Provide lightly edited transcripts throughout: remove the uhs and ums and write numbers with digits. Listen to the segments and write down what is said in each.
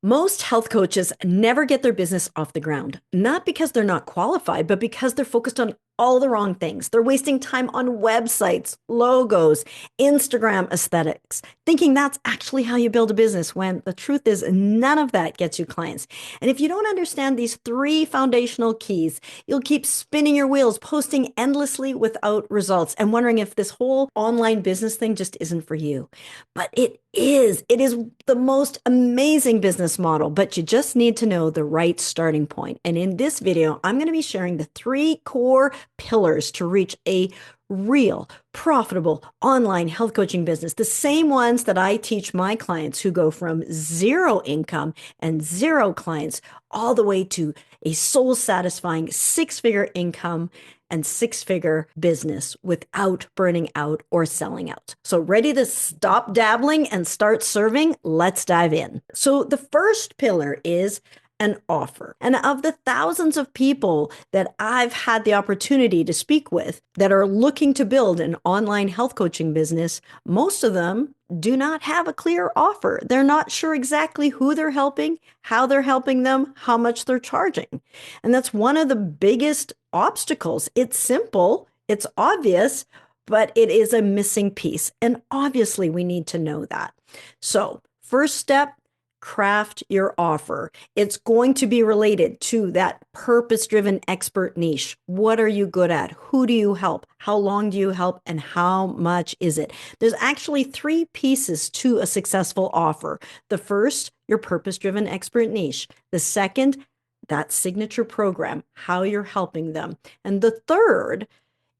Most health coaches never get their business off the ground, not because they're not qualified, but because they're focused on all the wrong things. They're wasting time on websites, logos, Instagram aesthetics, thinking that's actually how you build a business when the truth is none of that gets you clients. And if you don't understand these three foundational keys, you'll keep spinning your wheels, posting endlessly without results, and wondering if this whole online business thing just isn't for you. But it is. It is the most amazing business model, but you just need to know the right starting point. And in this video, I'm going to be sharing the three core pillars to reach a real, profitable online health coaching business, the same ones that I teach my clients who go from zero income and zero clients all the way to a soul satisfying six-figure income and six-figure business without burning out or selling out. So ready to stop dabbling and start serving? Let's dive in. So the first pillar is an offer. And of the thousands of people that I've had the opportunity to speak with that are looking to build an online health coaching business, most of them do not have a clear offer. They're not sure exactly who they're helping, how they're helping them, how much they're charging. And that's one of the biggest obstacles. It's simple, it's obvious, but it is a missing piece. And obviously, we need to know that. So, first step, craft your offer. It's going to be related to that purpose-driven expert niche. What are you good at? Who do you help? How long do you help? And how much is it? There's actually three pieces to a successful offer. The first, your purpose-driven expert niche. The second, that signature program, how you're helping them. And the third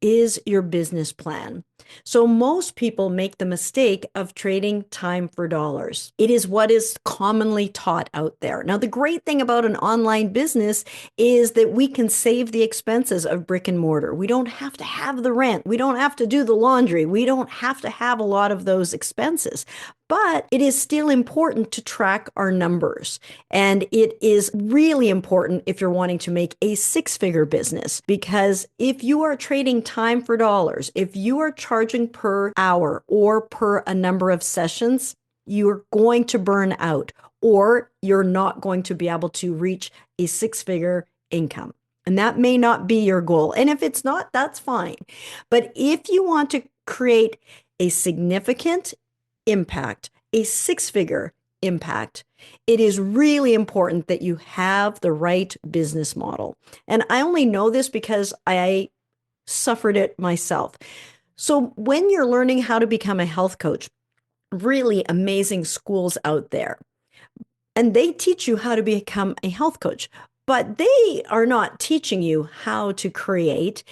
is your business plan. So most people make the mistake of trading time for dollars. It is what is commonly taught out there. Now, the great thing about an online business is that we can save the expenses of brick and mortar. We don't have to have the rent. We don't have to do the laundry. We don't have to have a lot of those expenses. But it is still important to track our numbers. And it is really important if you're wanting to make a six-figure business, because if you are trading time for dollars, if you are charging per hour or per a number of sessions, you're going to burn out, or you're not going to be able to reach a six-figure income. And that may not be your goal. And if it's not, that's fine. But if you want to create a significant impact, a six-figure impact, it is really important that you have the right business model. And I only know this because I suffered it myself. So when you're learning how to become a health coach, really amazing schools out there, and they teach you how to become a health coach, but they are not teaching you how to create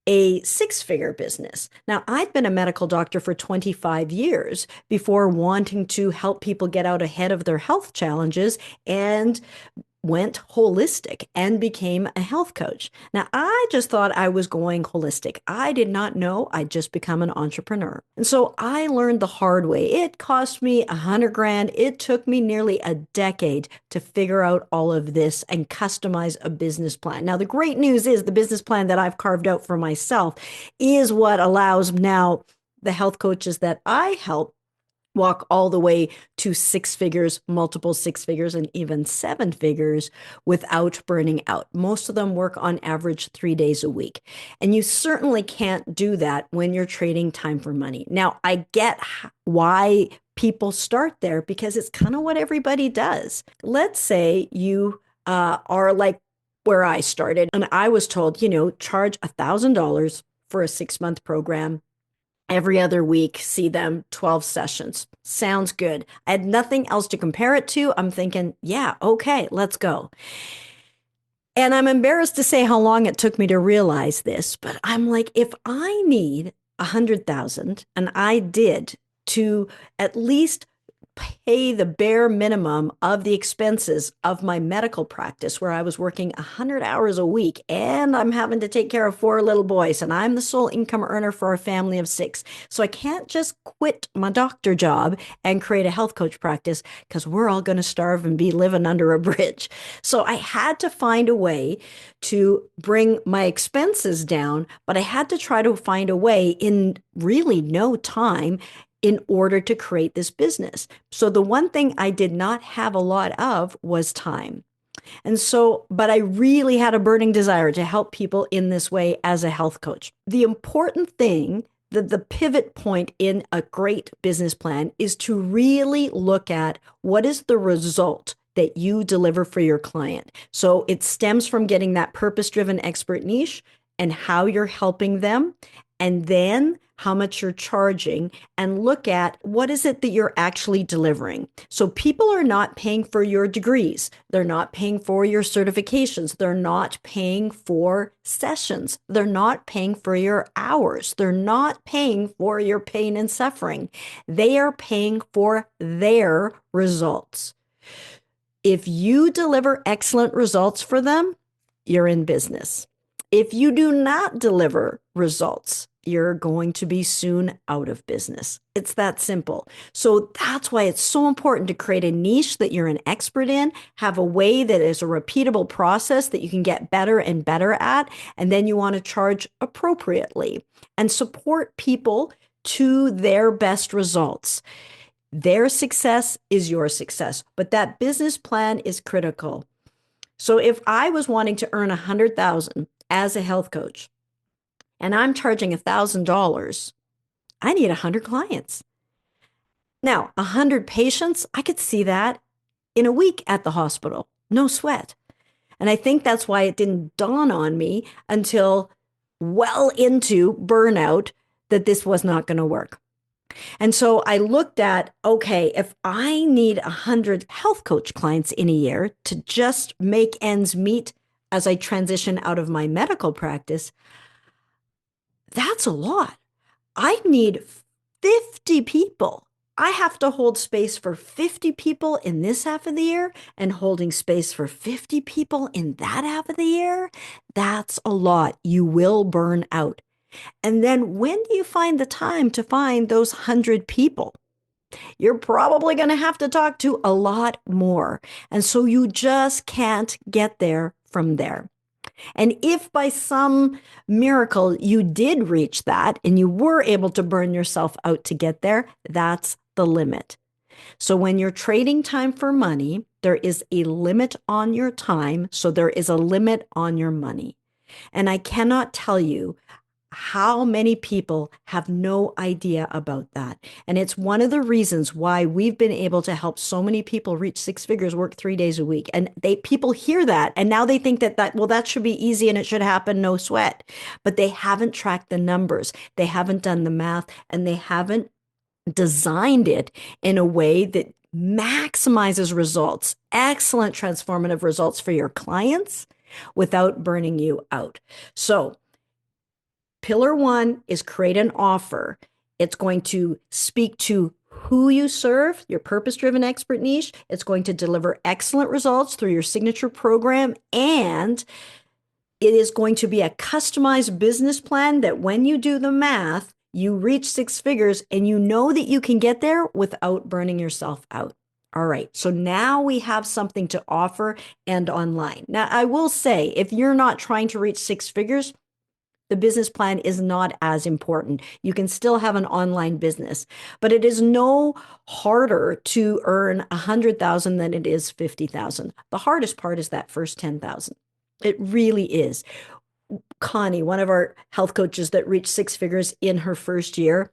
a six-figure business. Now, I'd been a medical doctor for 25 years before wanting to help people get out ahead of their health challenges and went holistic and became a health coach. Now, I just thought I was going holistic. I did not know I'd just become an entrepreneur. And so I learned the hard way. It cost me 100 grand. It took me nearly a decade to figure out all of this and customize a business plan. Now, the great news is the business plan that I've carved out for myself is what allows now the health coaches that I help walk all the way to six figures, multiple six figures, and even seven figures without burning out. Most of them work on average 3 days a week. And you certainly can't do that when you're trading time for money. Now, I get why people start there because it's kind of what everybody does. Let's say you are like where I started, and I was told, charge $1,000 for a 6-month program. Every other week, see them 12 sessions. Sounds good. I had nothing else to compare it to. I'm thinking, yeah, okay, let's go. And I'm embarrassed to say how long it took me to realize this, but I'm like, if I need 100,000, and I did, to at least pay the bare minimum of the expenses of my medical practice, where I was working 100 hours a week and I'm having to take care of 4 little boys, and I'm the sole income earner for a family of 6. So I can't just quit my doctor job and create a health coach practice because we're all going to starve and be living under a bridge. So I had to find a way to bring my expenses down, but I had to try to find a way in really no time in order to create this business. So the one thing I did not have a lot of was time. And so, but I really had a burning desire to help people in this way as a health coach. The important thing, the pivot point in a great business plan is to really look at what is the result that you deliver for your client. So it stems from getting that purpose-driven expert niche and how you're helping them, and then how much you're charging, and look at what is it that you're actually delivering. So people are not paying for your degrees. They're not paying for your certifications. They're not paying for sessions. They're not paying for your hours. They're not paying for your pain and suffering. They are paying for their results. If you deliver excellent results for them, you're in business. If you do not deliver results, you're going to be soon out of business. It's that simple. So that's why it's so important to create a niche that you're an expert in, have a way that is a repeatable process that you can get better and better at, and then you want to charge appropriately and support people to their best results. Their success is your success, but that business plan is critical. So if I was wanting to earn $100,000 as a health coach and I'm charging $1,000, I need 100 clients. Now, 100 patients, I could see that in a week at the hospital, no sweat. And I think that's why it didn't dawn on me until well into burnout that this was not going to work. And so I looked at, okay, if I need 100 health coach clients in a year to just make ends meet as I transition out of my medical practice, that's a lot. I need 50 people. I have to hold space for 50 people in this half of the year and holding space for 50 people in that half of the year. That's a lot. You will burn out. And then when do you find the time to find those 100 people? You're probably going to have to talk to a lot more. And so you just can't get there from there. And if by some miracle you did reach that and you were able to burn yourself out to get there, that's the limit. So when you're trading time for money, there is a limit on your time. So there is a limit on your money. And I cannot tell you how many people have no idea about that. And it's one of the reasons why we've been able to help so many people reach six figures, work 3 days a week. And people hear that and now they think that should be easy and it should happen, no sweat. But they haven't tracked the numbers. They haven't done the math, and they haven't designed it in a way that maximizes results, excellent transformative results for your clients without burning you out. So Pillar 1 is create an offer. It's going to speak to who you serve, your purpose-driven expert niche. It's going to deliver excellent results through your signature program. And it is going to be a customized business plan that when you do the math, you reach six figures and you know that you can get there without burning yourself out. All right, so now we have something to offer and online. Now, I will say, if you're not trying to reach six figures, the business plan is not as important. You can still have an online business, but it is no harder to earn 100,000 than it is 50,000. The hardest part is that first 10,000. It really is. Connie, one of our health coaches that reached six figures in her first year,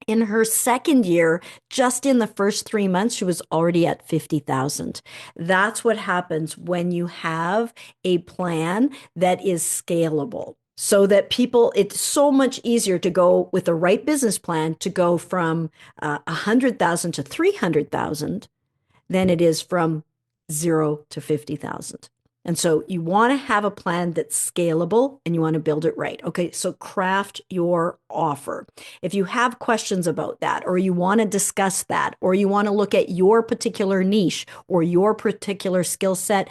in her second year, just in the first 3 months, she was already at 50,000. That's what happens when you have a plan that is scalable. So that it's so much easier to go with the right business plan to go from 100,000 to 300,000 than it is from 0 to 50,000. And so you want to have a plan that's scalable and you want to build it right. Okay, so craft your offer. If you have questions about that, or you want to discuss that, or you want to look at your particular niche or your particular skill set,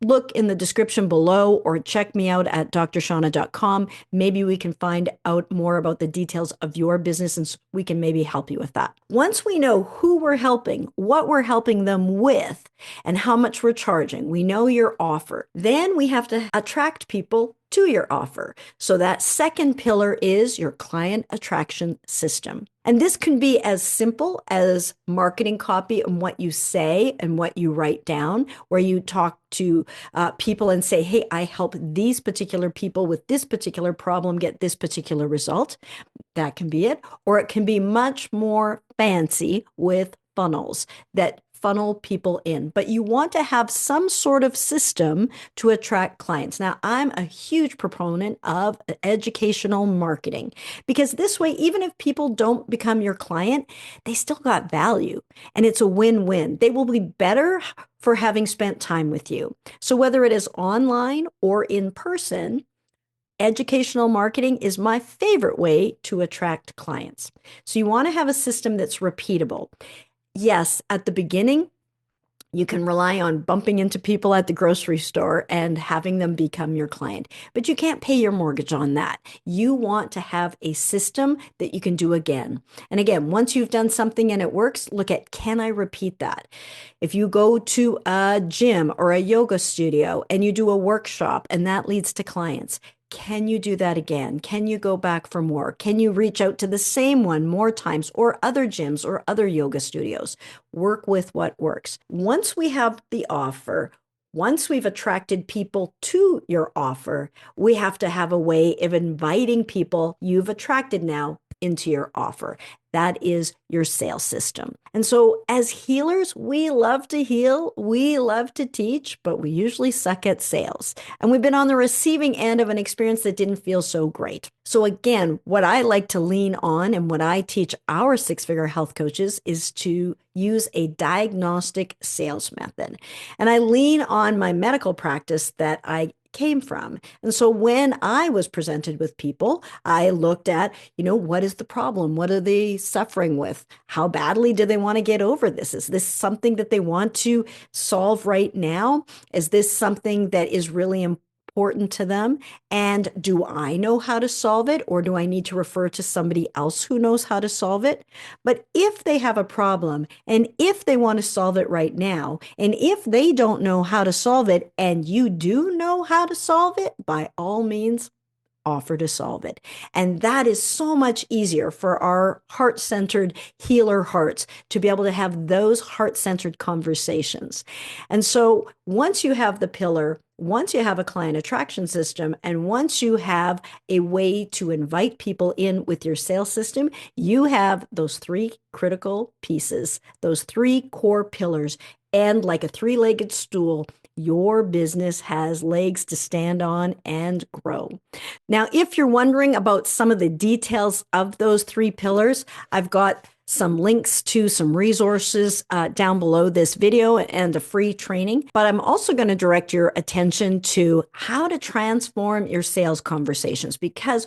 look in the description below or check me out at drshaunna.com. Maybe we can find out more about the details of your business and we can maybe help you with that. Once we know who we're helping, what we're helping them with, and how much we're charging, we know your offer. Then we have to attract people to your offer. So that second pillar is your client attraction system. And this can be as simple as marketing copy and what you say and what you write down, where you talk to people and say, hey, I help these particular people with this particular problem get this particular result. That can be it. Or it can be much more fancy with funnels that funnel people in. But you want to have some sort of system to attract clients. Now, I'm a huge proponent of educational marketing because this way, even if people don't become your client, they still got value and it's a win-win. They will be better for having spent time with you. So whether it is online or in person, educational marketing is my favorite way to attract clients. So you want to have a system that's repeatable. Yes, at the beginning, you can rely on bumping into people at the grocery store and having them become your client, but you can't pay your mortgage on that. You want to have a system that you can do again. And again, once you've done something and it works, look at, can I repeat that? If you go to a gym or a yoga studio and you do a workshop and that leads to clients, can you do that again? Can you go back for more? Can you reach out to the same one more times or other gyms or other yoga studios? Work with what works. Once we have the offer, once we've attracted people to your offer, we have to have a way of inviting people you've attracted now into your offer. That is your sales system. And so as healers, we love to heal, we love to teach, but we usually suck at sales. And we've been on the receiving end of an experience that didn't feel so great. So again, what I like to lean on and what I teach our six-figure health coaches is to use a diagnostic sales method. And I lean on my medical practice that I came from. And so when I was presented with people, I looked at, what is the problem? What are they suffering with? How badly do they want to get over this? Is this something that they want to solve right now? Is this something that is really important to them? And do I know how to solve it, or do I need to refer to somebody else who knows how to solve it? But if they have a problem and if they want to solve it right now, and if they don't know how to solve it and you do know how to solve it, by all means, offer to solve it. And that is so much easier for our heart-centered healer hearts to be able to have those heart-centered conversations. And so once you have the pillar, once you have a client attraction system, and once you have a way to invite people in with your sales system, you have those three critical pieces, those three core pillars. And like a three-legged stool, your business has legs to stand on and grow. Now, if you're wondering about some of the details of those three pillars, I've got some links to some resources down below this video and a free training. But I'm also going to direct your attention to how to transform your sales conversations, because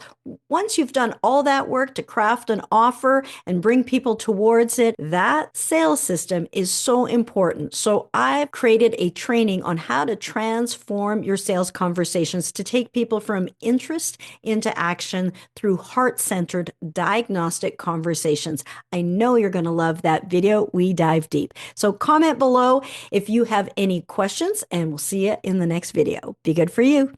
once you've done all that work to craft an offer and bring people towards it, that sales system is so important. So I've created a training on how to transform your sales conversations to take people from interest into action through heart-centered diagnostic conversations. I know you're going to love that video. We dive deep. So comment below if you have any questions, and we'll see you in the next video. Be good for you.